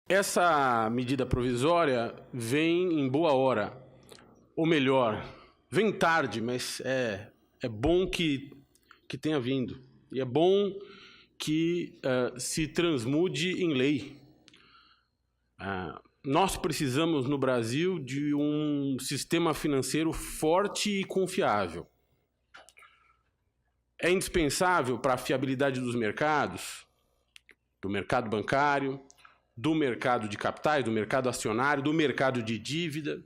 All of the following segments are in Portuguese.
Essa medida provisória vem em boa hora, ou melhor, vem tarde, mas é bom que tenha vindo. E é bom que se transmude em lei. Nós precisamos no Brasil de um sistema financeiro forte e confiável. É indispensável para a fiabilidade dos mercados, do mercado bancário, do mercado de capitais, do mercado acionário, do mercado de dívida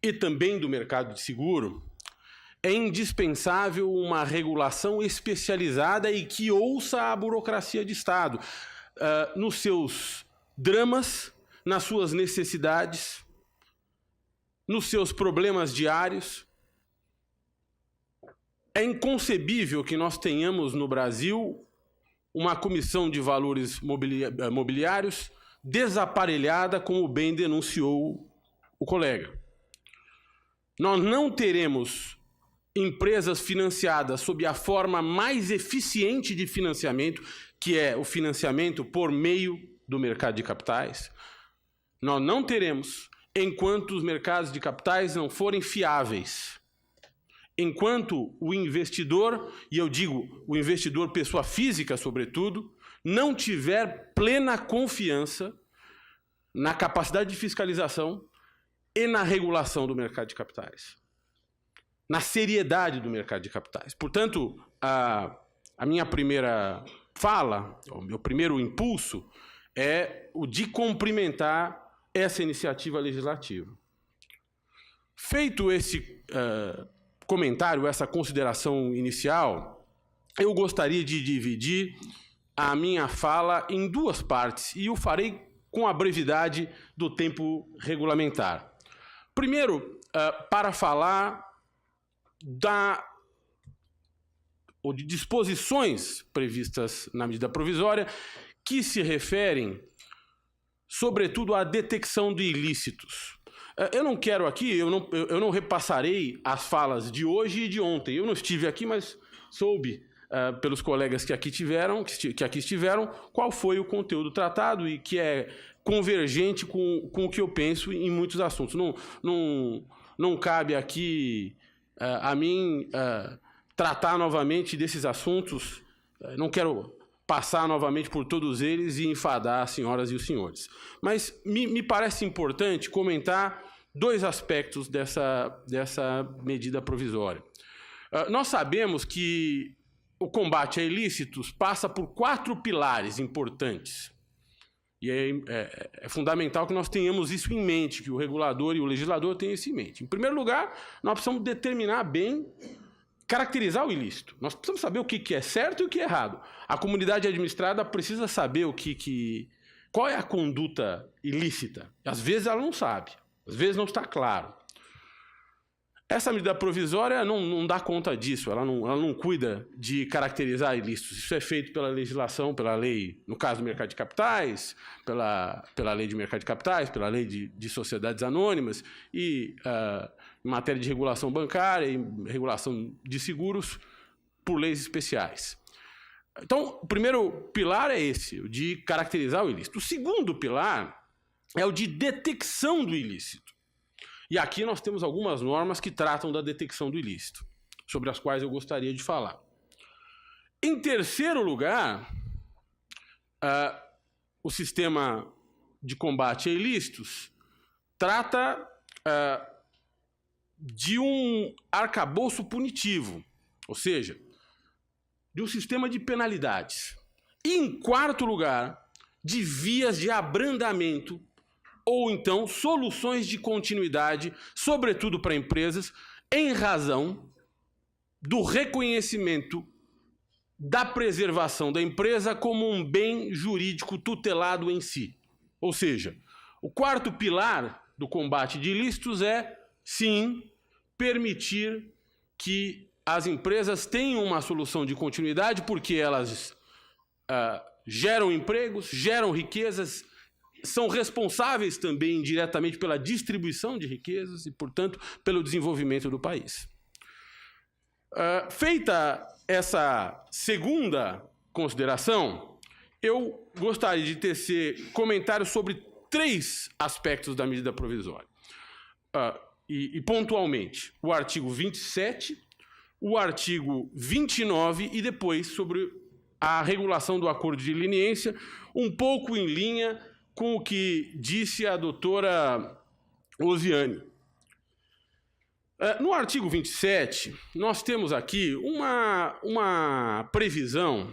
e também do mercado de seguro. É indispensável uma regulação especializada e que ouça a burocracia de Estado nos seus dramas, nas suas necessidades, nos seus problemas diários. É inconcebível que nós tenhamos no Brasil uma comissão de valores mobiliários desaparelhada, como bem denunciou o colega. Nós não teremos empresas financiadas sob a forma mais eficiente de financiamento, que é o financiamento por meio do mercado de capitais. Nós não teremos enquanto os mercados de capitais não forem fiáveis. Enquanto o investidor, e eu digo o investidor pessoa física sobretudo, não tiver plena confiança na capacidade de fiscalização e na regulação do mercado de capitais, na seriedade do mercado de capitais. Portanto, a minha primeira fala, o meu primeiro impulso é o de cumprimentar essa iniciativa legislativa. Feito esse comentário, essa consideração inicial, eu gostaria de dividir a minha fala em duas partes e o farei com a brevidade do tempo regulamentar. Primeiro, para falar de disposições previstas na medida provisória que se referem, sobretudo, à detecção de ilícitos. Eu não quero aqui, eu não repassarei as falas de hoje e de ontem. Eu não estive aqui, mas soube pelos colegas que aqui estiveram, qual foi o conteúdo tratado e que é convergente com o que eu penso em muitos assuntos. Não cabe aqui a mim tratar novamente desses assuntos. Não quero passar novamente por todos eles e enfadar as senhoras e os senhores. Mas me parece importante comentar dois aspectos dessa medida provisória. Nós sabemos que o combate a ilícitos passa por 4 pilares importantes. E é fundamental que nós tenhamos isso em mente, que o regulador e o legislador tenham isso em mente. Em primeiro lugar, nós precisamos determinar bem, caracterizar o ilícito. Nós precisamos saber o que é certo e o que é errado. A comunidade administrada precisa saber qual é a conduta ilícita. Às vezes ela não sabe, às vezes não está claro. Essa medida provisória não dá conta disso, ela não cuida de caracterizar ilícitos. Isso é feito pela legislação, pela lei, no caso do mercado de capitais, pela lei de mercado de capitais, pela lei de sociedades anônimas e em matéria de regulação bancária e regulação de seguros por leis especiais. Então, o primeiro pilar é esse, o de caracterizar o ilícito. O segundo pilar é o de detecção do ilícito. E aqui nós temos algumas normas que tratam da detecção do ilícito, sobre as quais eu gostaria de falar. Em terceiro lugar, o sistema de combate a ilícitos trata de um arcabouço punitivo, ou seja, de um sistema de penalidades. E, em quarto lugar, de vias de abrandamento ou então soluções de continuidade, sobretudo para empresas, em razão do reconhecimento da preservação da empresa como um bem jurídico tutelado em si. Ou seja, o quarto pilar do combate de ilícitos é, sim, permitir que as empresas tenham uma solução de continuidade, porque elas geram empregos, geram riquezas, são responsáveis também diretamente pela distribuição de riquezas e, portanto, pelo desenvolvimento do país. Feita essa segunda consideração, eu gostaria de tecer comentários sobre 3 aspectos da medida provisória. E pontualmente, o artigo 27, o artigo 29 e depois sobre a regulação do acordo de leniência, um pouco em linha com o que disse a doutora Osiane. No artigo 27, nós temos aqui uma previsão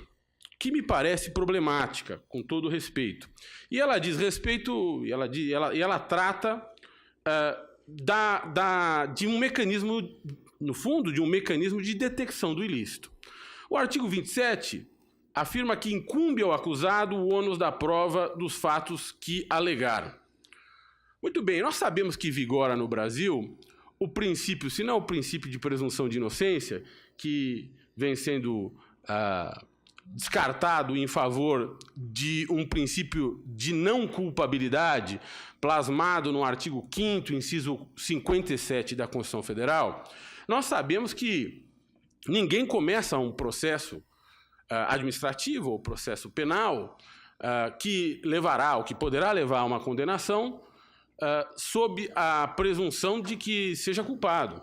que me parece problemática, com todo respeito. E ela diz respeito, ela trata de um mecanismo, no fundo, de um mecanismo de detecção do ilícito. O artigo 27 afirma que incumbe ao acusado o ônus da prova dos fatos que alegaram. Muito bem, nós sabemos que vigora no Brasil o princípio, se não o princípio de presunção de inocência, que vem sendo descartado em favor de um princípio de não culpabilidade, plasmado no artigo 5º, inciso 57 da Constituição Federal, nós sabemos que ninguém começa um processo administrativo ou processo penal que levará, ou que poderá levar a uma condenação sob a presunção de que seja culpado.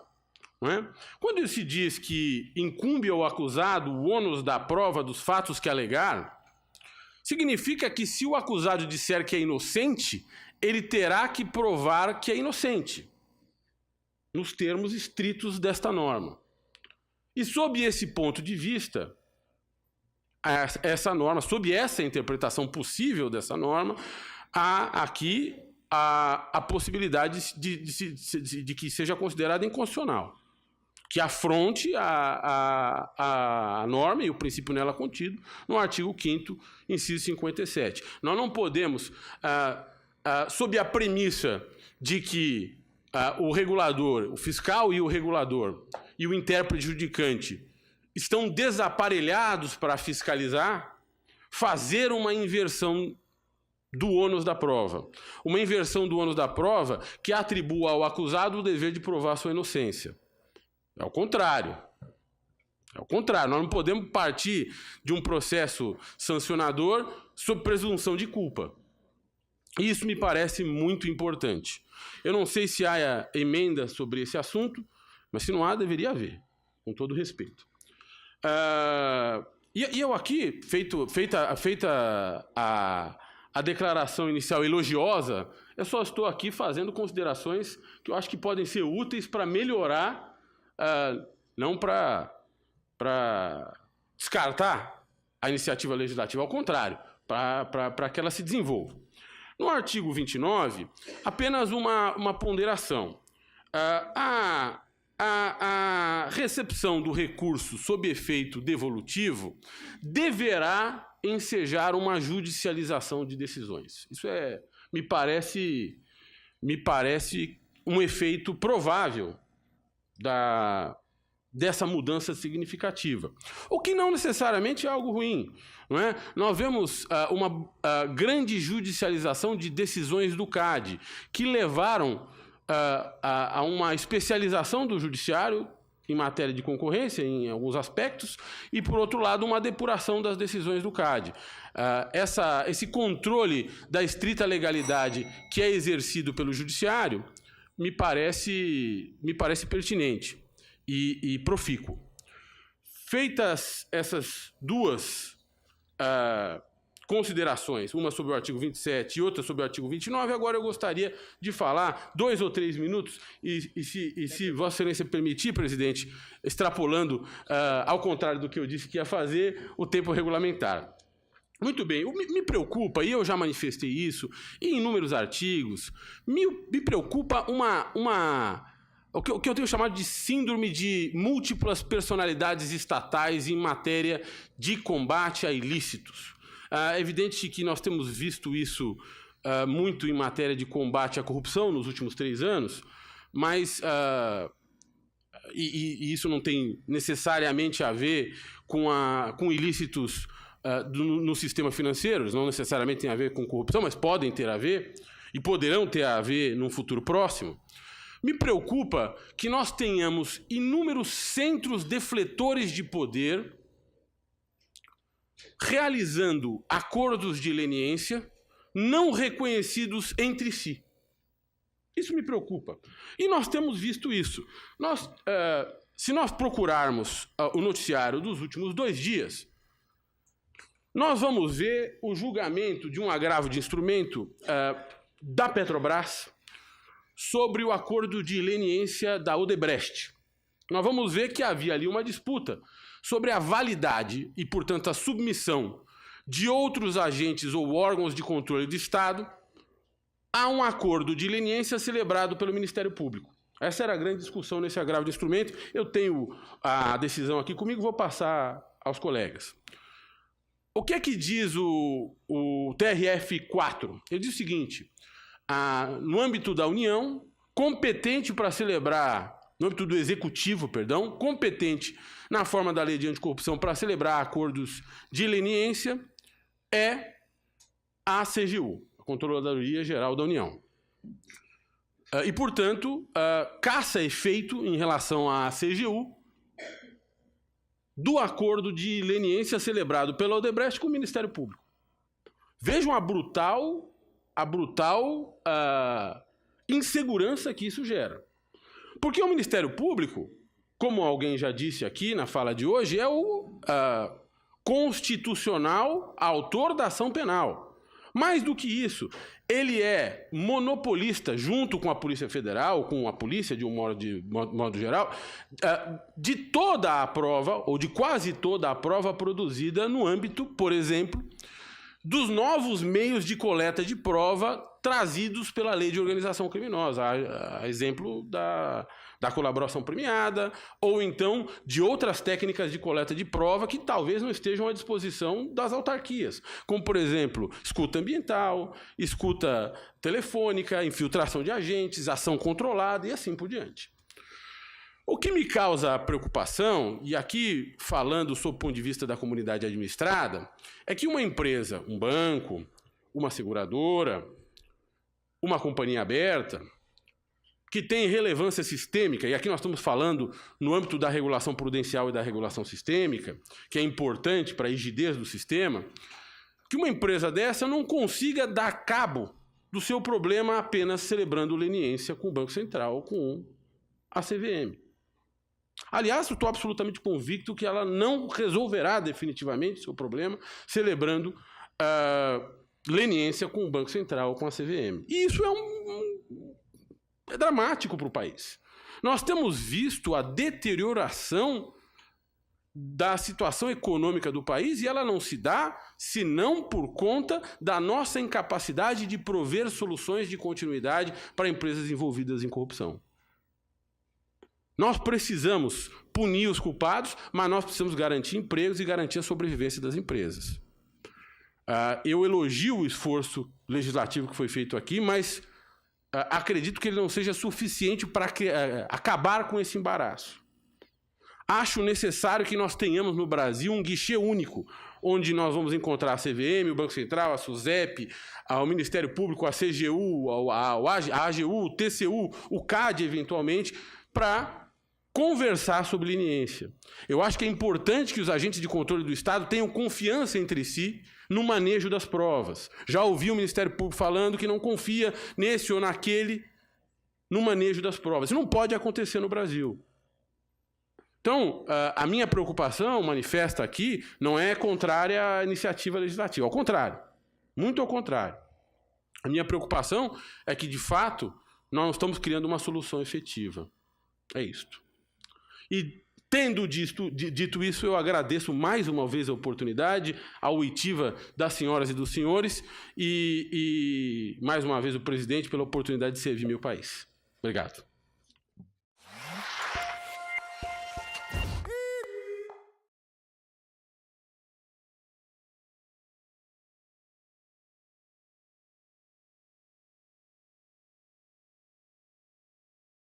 Não é? Quando se diz que incumbe ao acusado o ônus da prova dos fatos que alegar, significa que se o acusado disser que é inocente, ele terá que provar que é inocente, nos termos estritos desta norma. E sob esse ponto de vista, essa norma, sob essa interpretação possível dessa norma, há aqui a possibilidade de que seja considerada inconstitucional, que afronte a norma e o princípio nela contido no artigo 5º, inciso 57. Nós não podemos, sob a premissa de que o regulador, o fiscal e o regulador e o intérprete judicante estão desaparelhados para fiscalizar, fazer uma inversão do ônus da prova. Uma inversão do ônus da prova que atribua ao acusado o dever de provar sua inocência. É o contrário. É o contrário. Nós não podemos partir de um processo sancionador sob presunção de culpa. Isso me parece muito importante. Eu não sei se há emenda sobre esse assunto, mas se não há, deveria haver, com todo respeito. E eu aqui, feita a declaração inicial elogiosa, eu só estou aqui fazendo considerações que eu acho que podem ser úteis para melhorar, não para descartar a iniciativa legislativa, ao contrário, para que ela se desenvolva. No artigo 29, apenas uma ponderação. A recepção do recurso sob efeito devolutivo deverá ensejar uma judicialização de decisões. Isso me parece um efeito provável dessa mudança significativa. O que não necessariamente é algo ruim. Não é? Nós vemos uma grande judicialização de decisões do CAD, que levaram a uma especialização do judiciário em matéria de concorrência, em alguns aspectos, e, por outro lado, uma depuração das decisões do CAD. Esse controle da estrita legalidade que é exercido pelo judiciário me parece pertinente e profícuo. Feitas essas duas considerações, uma sobre o artigo 27 e outra sobre o artigo 29, agora eu gostaria de falar 2 ou 3 minutos, e se Vossa Excelência permitir, presidente, extrapolando, ao contrário do que eu disse que ia fazer, o tempo regulamentar. Muito bem, me preocupa, e eu já manifestei isso em inúmeros artigos, me preocupa o que eu tenho chamado de síndrome de múltiplas personalidades estatais em matéria de combate a ilícitos. É evidente que nós temos visto isso muito em matéria de combate à corrupção nos últimos 3 anos, mas isso não tem necessariamente a ver com ilícitos no sistema financeiro, eles não necessariamente têm a ver com corrupção, mas podem ter a ver e poderão ter a ver num futuro próximo. Me preocupa que nós tenhamos inúmeros centros defletores de poder realizando acordos de leniência não reconhecidos entre si. Isso me preocupa. E nós temos visto isso. Se nós procurarmos o noticiário dos últimos 2 dias, nós vamos ver o julgamento de um agravo de instrumento da Petrobras sobre o acordo de leniência da Odebrecht. Nós vamos ver que havia ali uma disputa sobre a validade e, portanto, a submissão de outros agentes ou órgãos de controle do Estado a um acordo de leniência celebrado pelo Ministério Público. Essa era a grande discussão nesse agravo de instrumento. Eu tenho a decisão aqui comigo, vou passar aos colegas. O que é que diz o TRF-4? Ele diz o seguinte: no âmbito da União, competente para celebrar, no âmbito do Executivo, perdão, competente na forma da Lei de Anticorrupção para celebrar acordos de leniência é a CGU, a Controladoria Geral da União. E, portanto, caça efeito em relação à CGU do acordo de leniência celebrado pela Odebrecht com o Ministério Público. Vejam a brutal insegurança que isso gera. Porque o Ministério Público, como alguém já disse aqui na fala de hoje, é o constitucional autor da ação penal. Mais do que isso, ele é monopolista, junto com a Polícia Federal, com a polícia de um modo geral, de toda a prova, ou de quase toda a prova produzida no âmbito, por exemplo, dos novos meios de coleta de prova trazidos pela Lei de Organização Criminosa, a exemplo da colaboração premiada, ou então de outras técnicas de coleta de prova que talvez não estejam à disposição das autarquias, como, por exemplo, escuta ambiental, escuta telefônica, infiltração de agentes, ação controlada e assim por diante. O que me causa preocupação, e aqui falando sob o ponto de vista da comunidade administrada, é que uma empresa, um banco, uma seguradora, uma companhia aberta, que tem relevância sistêmica, e aqui nós estamos falando no âmbito da regulação prudencial e da regulação sistêmica, que é importante para a rigidez do sistema, que uma empresa dessa não consiga dar cabo do seu problema apenas celebrando leniência com o Banco Central ou com a CVM. Aliás, eu estou absolutamente convicto que ela não resolverá definitivamente o seu problema celebrando leniência com o Banco Central ou com a CVM. E isso é dramático para o país. Nós temos visto a deterioração da situação econômica do país e ela não se dá senão por conta da nossa incapacidade de prover soluções de continuidade para empresas envolvidas em corrupção. Nós precisamos punir os culpados, mas nós precisamos garantir empregos e garantir a sobrevivência das empresas. Eu elogio o esforço legislativo que foi feito aqui, mas acredito que ele não seja suficiente para acabar com esse embaraço. Acho necessário que nós tenhamos no Brasil um guichê único, onde nós vamos encontrar a CVM, o Banco Central, a SUSEP, o Ministério Público, a CGU, a AGU, o TCU, o CAD, eventualmente, para conversar sobre leniência. Eu acho que é importante que os agentes de controle do Estado tenham confiança entre si no manejo das provas. Já ouvi o Ministério Público falando que não confia nesse ou naquele no manejo das provas. Isso não pode acontecer no Brasil. Então, a minha preocupação manifesta aqui não é contrária à iniciativa legislativa. Ao contrário. Muito ao contrário. A minha preocupação é que, de fato, nós não estamos criando uma solução efetiva. É isto. E, tendo dito isso, eu agradeço mais uma vez a oportunidade, a oitiva das senhoras e dos senhores, e mais uma vez o presidente pela oportunidade de servir meu país. Obrigado.